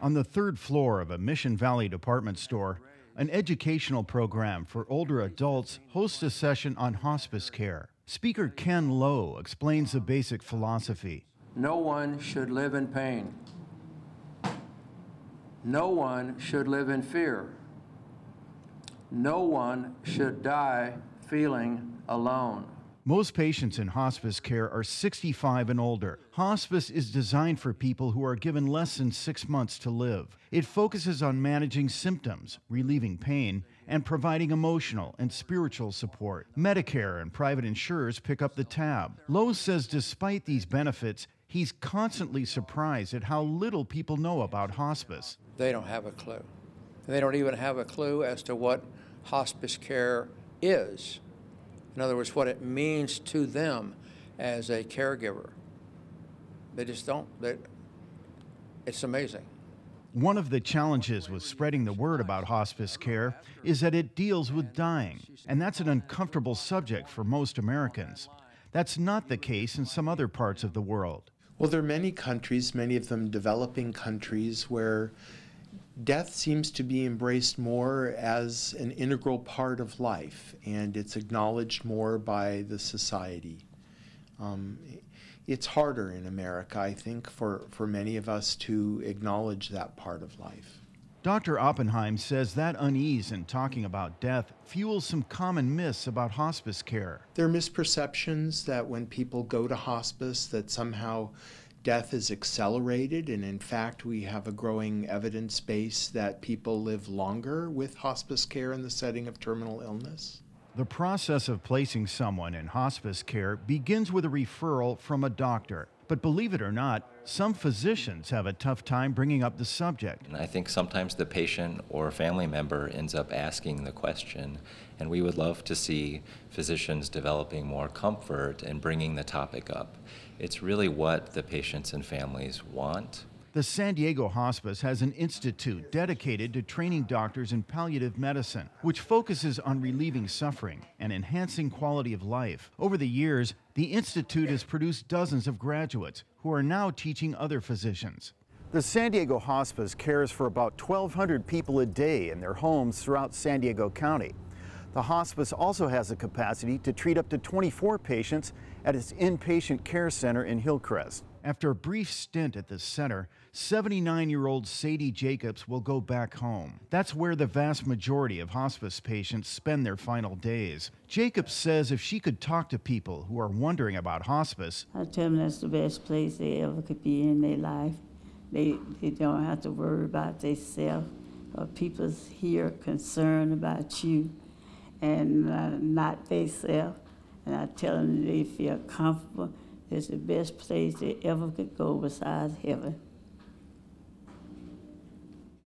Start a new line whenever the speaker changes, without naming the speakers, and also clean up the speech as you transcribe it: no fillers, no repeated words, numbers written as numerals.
On the third floor of a Mission Valley department store, an educational program for older adults hosts a session on hospice care. Speaker Ken Lowe explains the basic philosophy.
No one should live in pain. No one should live in fear. No one should die feeling alone.
Most patients in hospice care are 65 and older. Hospice is designed for people who are given less than 6 months to live. It focuses on managing symptoms, relieving pain, and providing emotional and spiritual support. Medicare and private insurers pick up the tab. Lowe says despite these benefits, he's constantly surprised at how little people know about hospice.
They don't have a clue. They don't even have a clue as to what hospice care is. In other words, what it means to them as a caregiver. They just don't. It's amazing.
One of the challenges with spreading the word about hospice care is that it deals with dying, and that's an uncomfortable subject for most Americans. That's not the case in some other parts of the world.
Well, there are many countries, many of them developing countries, where death seems to be embraced more as an integral part of life, and it's acknowledged more by the society. It's harder in America, I think, for many of us to acknowledge that part of life.
Dr. Oppenheim says that unease in talking about death fuels some common myths about hospice care.
There are misperceptions that when people go to hospice that somehow death is accelerated, and in fact we have a growing evidence base that people live longer with hospice care in the setting of terminal illness.
The process of placing someone in hospice care begins with a referral from a doctor. But believe it or not, some physicians have a tough time bringing up the subject.
And I think sometimes the patient or family member ends up asking the question, and we would love to see physicians developing more comfort and bringing the topic up. It's really what the patients and families want.
The San Diego Hospice has an institute dedicated to training doctors in palliative medicine, which focuses on relieving suffering and enhancing quality of life. Over the years, the institute has produced dozens of graduates who are now teaching other physicians. The San Diego Hospice cares for about 1,200 people a day in their homes throughout San Diego County. The hospice also has the capacity to treat up to 24 patients at its inpatient care center in Hillcrest. After a brief stint at the center, 79-year-old Sadie Jacobs will go back home. That's where the vast majority of hospice patients spend their final days. Jacobs says if she could talk to people who are wondering about hospice,
I tell them that's the best place they ever could be in their life. They don't have to worry about themselves. People's here concerned about you and not themselves. And I tell them they feel comfortable. It's the best place they ever could go besides heaven.